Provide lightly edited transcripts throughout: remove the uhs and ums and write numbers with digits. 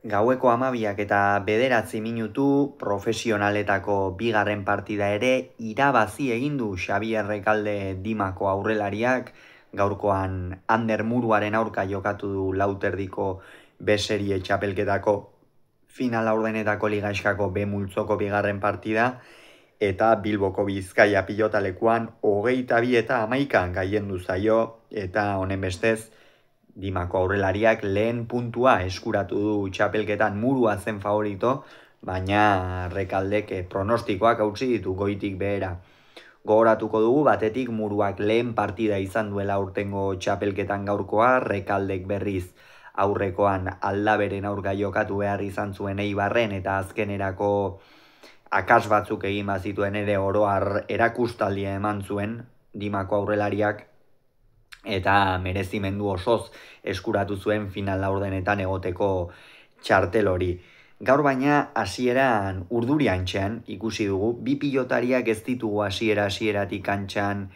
Gaueko 12 eta 9 minutu profesionaletako bigarren partida ere irabazi egin du Xabier Rekalde Dimako aurrelariak. Gaurkoan Ander Muruaren aurka jokatu du lauterdiko B-serie txapelketako final laurdenetako ligaiskako B multzoko bigarren partida eta Bilboko Bizkaia pilotalekuan 22 eta 11 gailendu zaio eta honen bestez Dimako aurrelariak lehen puntua eskuratu du txapelketan. Murua zen favorito, baina Rekaldek pronostikoak hautsi ditu goitik behera. Gogoratuko dugu batetik Muruak lehen partida izan duela aurtengo txapelketan gaurkoa, Rekaldek berriz aurrekoan Aldaberen aurka jokatu behar izan zuen Eibarren eta azkenerako akas batzuk egin bazituen ere oroar erakustaldia eman zuen Dimako aurrelariak eta merezimendu osoz eskuratu zuen final laurdenetan egoteko txartel hori. Gaur baina hasieran urduriantxean ikusi dugu, bi pilotariak ez ditugu hasieratik kantxan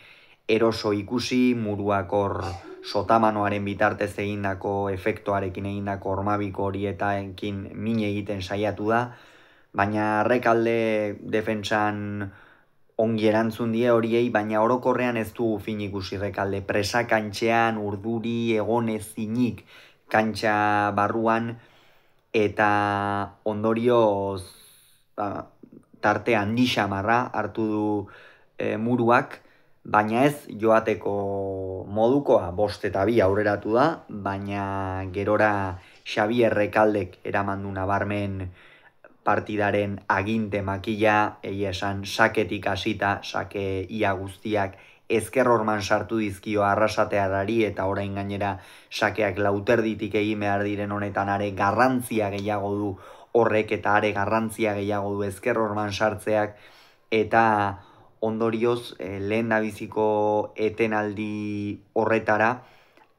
eroso ikusi, Muruak hor sotamanoaren bitartez egindako efektuarekin egindako hormabiko horietakin min egiten saiatu da, baina Rekalde defentsan ongi erantzun die horiei, baina orokorrean ez du fin ikusi Rekalde. Presa kantxean, urduri, egon ezinik kantxa barruan, eta ondorioz tarte handi xamarra hartu du Muruak, baina ez joateko modukoa 5 eta 2 aurreratu da, baina gerora Xabier Rekaldek eramandu nabarmen partidaren aginte makila, egia esan saketik hasita, sake ia guztiak ezker horman sartu dizkio arrasatearari eta orain gainera sakeak lauterditik egin behar diren honetan are garrantzia gehiago du horrek eta are garrantzia gehiago du ezker horman sartzeak eta ondorioz lehen dabiziko etenaldi horretara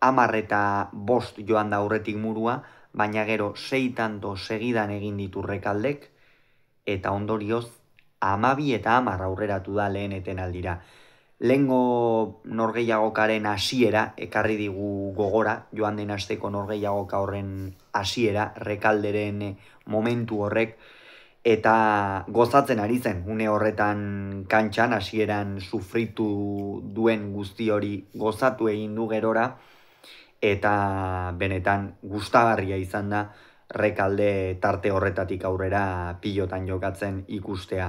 10 eta 5 joan da aurretik Murua, baina gero 6 tanto segidan egin ditu Rekaldek, eta ondorioz 12 eta 10 aurreratu da lehen etenaldira. Lehengo norgehiagokaren hasiera ekarri digu gogora, joan den asteko norgehiagoka horren hasiera, Rekalderen momentu horrek, eta gozatzen ari zen, une horretan kantxan, hasieran sufritu duen guzti hori gozatu egin du gerora, eta benetan gustagarria izan da Rekalde tarte horretatik aurrera pilotan jokatzen ikustea.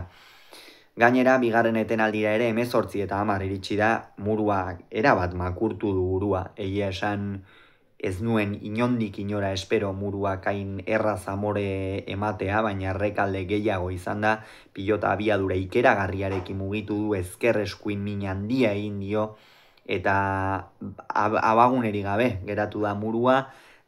Gainera, bigarren etenaldira ere 18 eta 10 iritsi da, Muruak erabat makurtu du burua. Egia esan ez nuen inondik inora espero Muruak hain erraz amore ematea, baina Rekalde gehiago izan da, pilota abiadura ikeragarriarekin mugitu du, ezker eskuin min handia egin dio, eta abaguneri gabe geratu da Murua,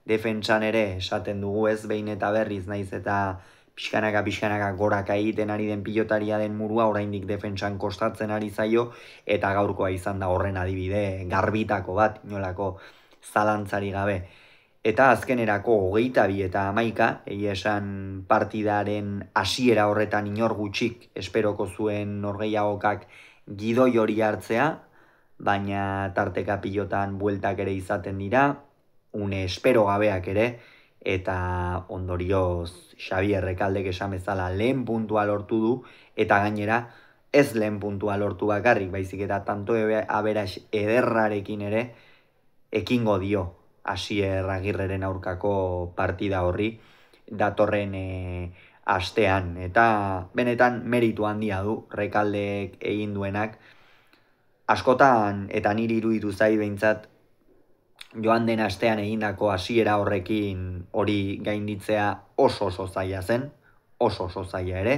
defentsan ere esaten dugu ez behin eta berriz naiz eta pixkanaka goraka egiten ari den pilotaria den Murua, oraindik defentsan kostatzen ari zaio, eta gaurkoa izan da horren adibide garbitako bat, inolako zalantzari gabe. Eta azkenerako 22 eta 11, egia esan partidaren hasiera horretan inor gutxik esperoko zuen norgehiagokak gidoi hori hartzea, baina tarteka pilotan bueltak ere izaten dira, une espero gabeak ere, eta ondorioz Xabier Rekaldek esan bezala lehen puntua lortu du, eta gainera ez lehen puntua lortu bakarrik, baizik eta tanto aberas ederrarekin ere ekingo dio Asier Agirreren aurkako partida horri datorren astean, eta benetan meritu handia du Rekaldek egin duenak. Askotan, eta niri iruditu zait behintzat, joan den astean egindako hasiera horrekin hori gainditzea oso zaila zen, oso zaila ere.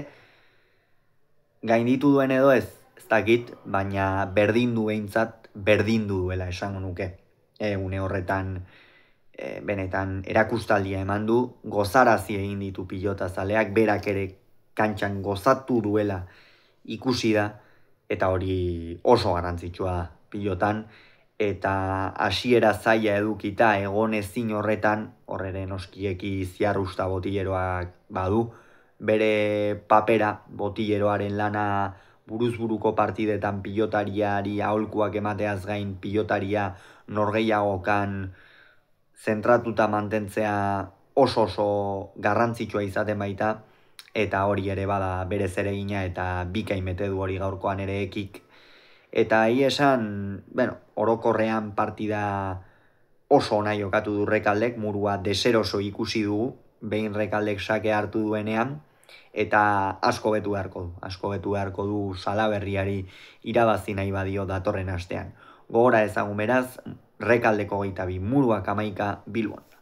Gainditu duen edo ez dakit, baina berdindu behintzat, berdindu duela esango nuke. Une horretan benetan erakustaldia eman du, gozarazi egin ditu pilotazaleak, berak ere kantxan gozatu duela ikusi da, eta hori oso garrantzitsua da pilotan, eta hasiera zaila edukita egon ezin horretan, horreren oskieki ziarrusta botilleroak badu, bere papera botilleroaren lana buruzburuko partidetan pilotariari aholkuak emateaz gain pilotaria norgehiagokan zentratuta mantentzea oso garrantzitsua izaten baita, eta hori ere bada bere zeregina eta bikaimete du hori gaurkoan ere ekik. Eta hi esan, orokorrean partida oso ona jokatu du Rekaldek, murua deseroso ikusi dugu, behin Rekaldek sake hartu duenean, eta asko betu beharko du Salaberriari irabazi nahi badio datorren astean. Gogora ezagun beraz, Rekaldeko 22, Muruak 11, Bilbon.